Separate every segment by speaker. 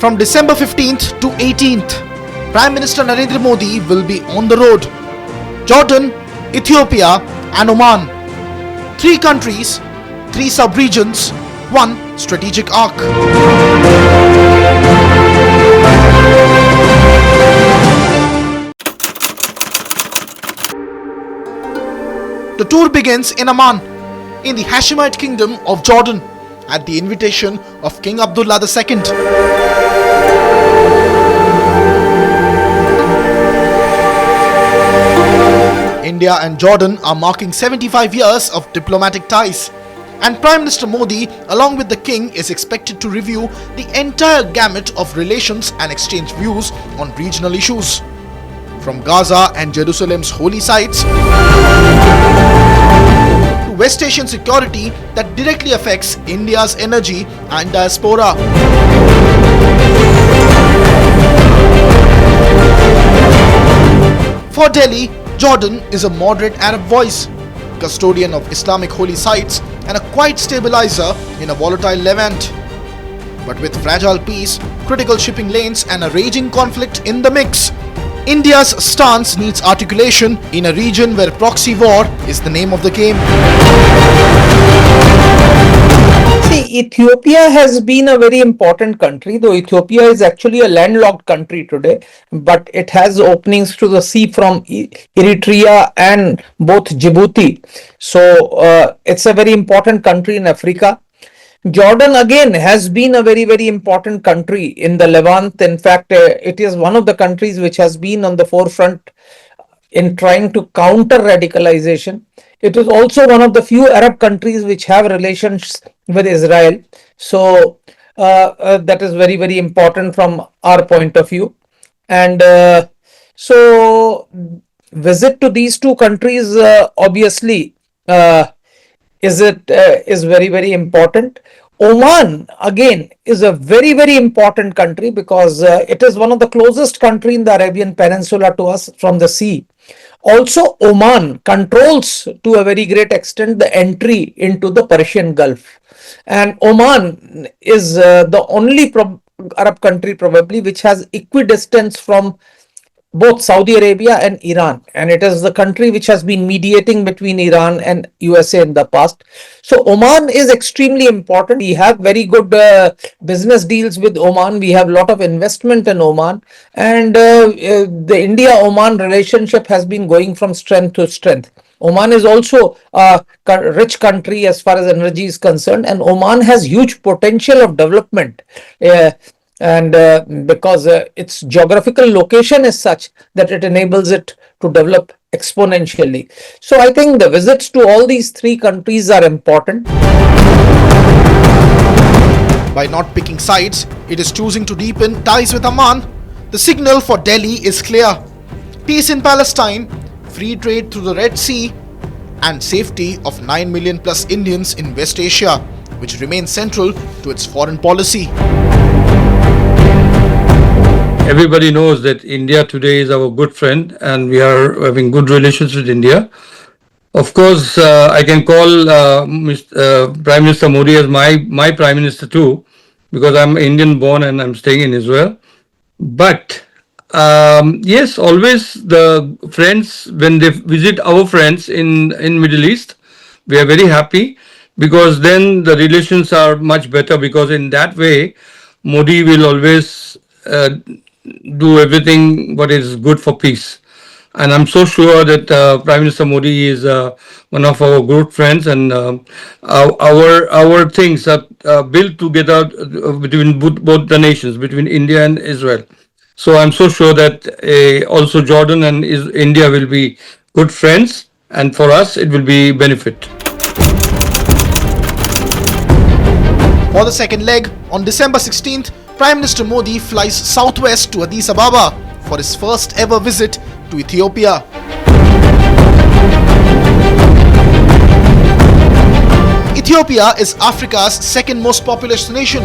Speaker 1: From December 15th to 18th, Prime Minister Narendra Modi will be on the road. Jordan, Ethiopia and Oman. 3 countries, 3 sub-regions, 1 strategic arc. The tour begins in Amman, in the Hashemite Kingdom of Jordan, at the invitation of King Abdullah II. India and Jordan are marking 75 years of diplomatic ties, and Prime Minister Modi, along with the King, is expected to review the entire gamut of relations and exchange views on regional issues, from Gaza and Jerusalem's holy sites to West Asian security that directly affects India's energy and diaspora. For Delhi, Jordan is a moderate Arab voice, custodian of Islamic holy sites and a quiet stabilizer in a volatile Levant. But with fragile peace, critical shipping lanes and a raging conflict in the mix, India's stance needs articulation in a region where proxy war is the name of the game.
Speaker 2: See, Ethiopia has been a very important country, though Ethiopia is actually a landlocked country today, but it has openings to the sea from Eritrea and both Djibouti. So it's a very important country in Africa. Jordan again has been a very, very important country in the Levant. In fact, it is one of the countries which has been on the forefront in trying to counter radicalization. It is also one of the few Arab countries which have relations with Israel. So that is very, very important from our point of view. And so visit to these 2 countries obviously is very, very important. Oman again is a very, very important country because it is one of the closest country in the Arabian Peninsula to us from the sea. Also, Oman controls to a very great extent the entry into the Persian Gulf, and Oman is the only Arab country probably which has equidistance from both Saudi Arabia and Iran, and it is the country which has been mediating between Iran and USA in the past. So Oman is extremely important. We have very good business deals with Oman. We have a lot of investment in Oman, and the India-Oman relationship has been going from strength to strength. Oman is also a rich country as far as energy is concerned, and Oman has huge potential of development. And because its geographical location is such that it enables it to develop exponentially. So I think the visits to all these 3 countries are important.
Speaker 1: By not picking sides, it is choosing to deepen ties with Amman. The signal for Delhi is clear: peace in Palestine, free trade through the Red Sea, and safety of 9 million plus Indians in West Asia, which remains central to its foreign policy.
Speaker 3: Everybody knows that India today is our good friend and we are having good relations with India. Of course, I can call Prime Minister Modi as my Prime Minister too, because I'm Indian born and I'm staying in Israel. But yes, always the friends, when they visit our friends in Middle East, we are very happy, because then the relations are much better, because in that way, Modi will always do everything what is good for peace. And I'm so sure that Prime Minister Modi is one of our good friends, and our things are built together between both the nations, between India and Israel. So I'm so sure that also Jordan and India will be good friends, and for us it will be benefit.
Speaker 1: For the second leg, on December 16th, Prime Minister Modi flies southwest to Addis Ababa for his first ever visit to Ethiopia. Ethiopia is Africa's second most populous nation.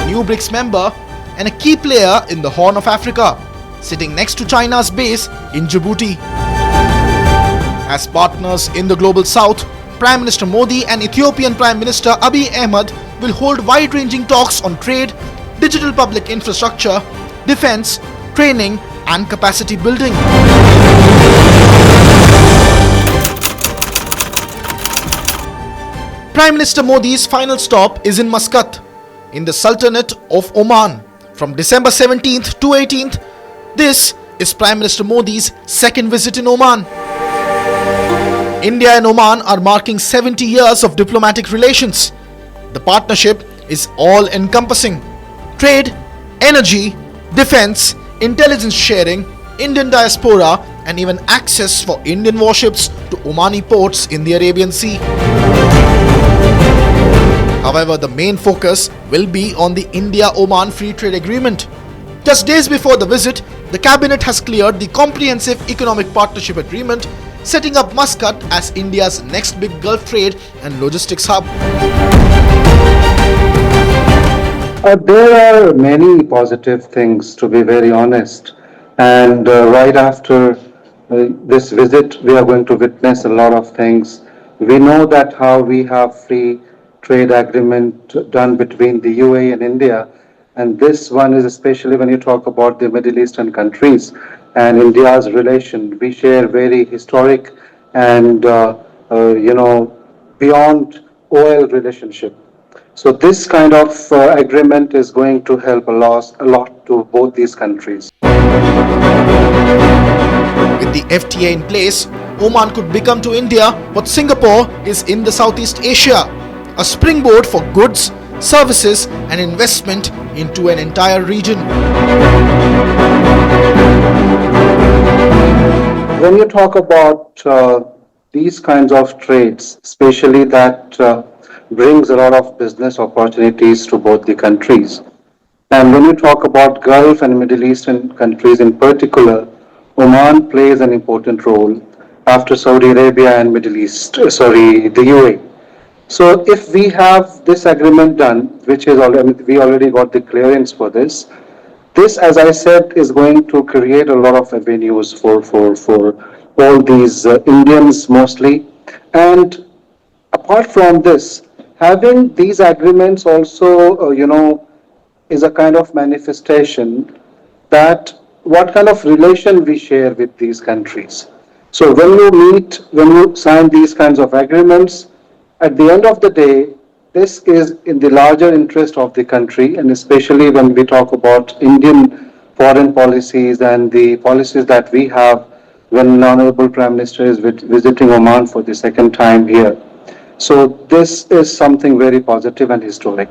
Speaker 1: New BRICS member and a key player in the Horn of Africa, sitting next to China's base in Djibouti. As partners in the global south, Prime Minister Modi and Ethiopian Prime Minister Abiy Ahmed will hold wide-ranging talks on trade, digital public infrastructure, defense, training and capacity building. Prime Minister Modi's final stop is in Muscat, in the Sultanate of Oman, from December 17th to 18th. This is Prime Minister Modi's second visit in Oman. India and Oman are marking 70 years of diplomatic relations. The partnership is all-encompassing. Trade, energy, defense, intelligence sharing, Indian diaspora and even access for Indian warships to Omani ports in the Arabian Sea. However, the main focus will be on the India-Oman Free Trade Agreement. Just days before the visit, the cabinet has cleared the Comprehensive Economic Partnership Agreement, setting up Muscat as India's next big Gulf trade and logistics hub.
Speaker 4: There are many positive things, to be very honest. And right after this visit, we are going to witness a lot of things. We know that how we have free trade agreement done between the UAE and India. And this one is especially when you talk about the Middle Eastern countries and India's relation. We share very historic and, beyond oil relationship. So this kind of agreement is going to help a lot to both these countries.
Speaker 1: With the FTA in place, Oman could become to India what Singapore is in the Southeast Asia, a springboard for goods, services and investment into an entire region.
Speaker 4: When you talk about these kinds of trades, especially that brings a lot of business opportunities to both the countries. And when you talk about Gulf and Middle Eastern countries in particular, Oman plays an important role after Saudi Arabia and the UAE. So if we have this agreement done, which is already, we already got the clearance for this, as I said, is going to create a lot of avenues for all these Indians mostly. And apart from this, having these agreements also, is a kind of manifestation that what kind of relation we share with these countries. So when you sign these kinds of agreements, at the end of the day, this is in the larger interest of the country, and especially when we talk about Indian foreign policies and the policies that we have when Honorable Prime Minister is visiting Oman for the second time here. So this is something very positive and historic.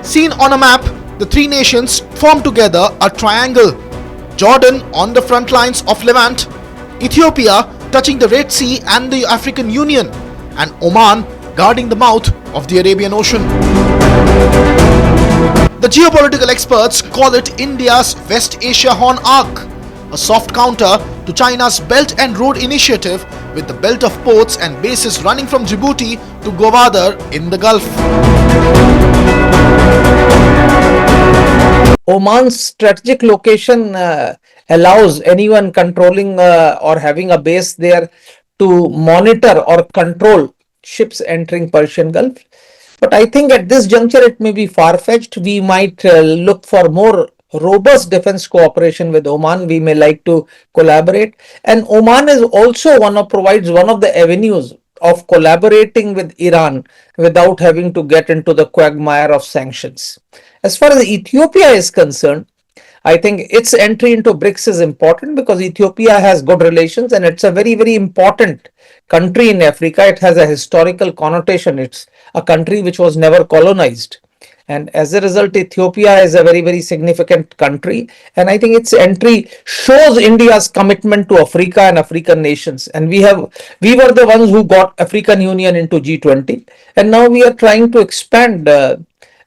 Speaker 1: Seen on a map, the three nations form together a triangle. Jordan on the front lines of Levant, Ethiopia touching the Red Sea and the African Union, and Oman guarding the mouth of the Arabian Ocean. The geopolitical experts call it India's West Asia Horn Arc, a soft counter to China's Belt and Road Initiative, with the belt of ports and bases running from Djibouti to Gwadar in the Gulf.
Speaker 2: Oman's strategic location allows anyone controlling or having a base there to monitor or control ships entering Persian Gulf. But I think at this juncture it may be far-fetched. We might look for more robust defense cooperation with Oman. We may like to collaborate, and Oman is also provides one of the avenues of collaborating with Iran without having to get into the quagmire of sanctions. As far as Ethiopia is concerned, I think its entry into BRICS is important because Ethiopia has good relations and it's a very, very important country in Africa. It has a historical connotation. It's a country which was never colonized. And as a result, Ethiopia is a very, very significant country. And I think its entry shows India's commitment to Africa and African nations. And we were the ones who got African Union into G20. And now we are trying to expand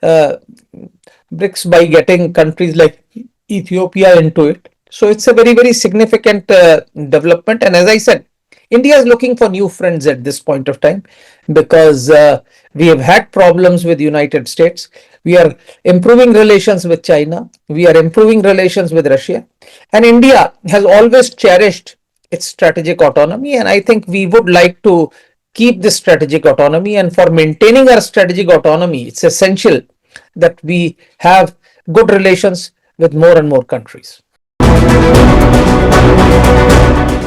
Speaker 2: BRICS by getting countries like Ethiopia into it. So it's a very, very significant development. And as I said, India is looking for new friends at this point of time because we have had problems with the United States. We are improving relations with China. We are improving relations with Russia. And India has always cherished its strategic autonomy, and I think we would like to keep this strategic autonomy. And for maintaining our strategic autonomy, it's essential that we have good relations with more and more countries.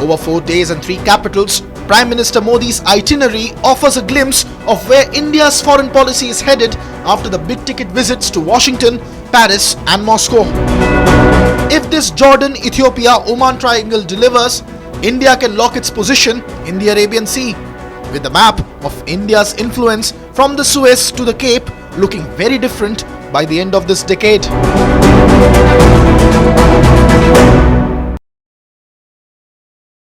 Speaker 1: Over 4 days and 3 capitals, Prime Minister Modi's itinerary offers a glimpse of where India's foreign policy is headed after the big-ticket visits to Washington, Paris and Moscow. If this Jordan-Ethiopia-Oman triangle delivers, India can lock its position in the Arabian Sea, with the map of India's influence from the Suez to the Cape looking very different by the end of this decade.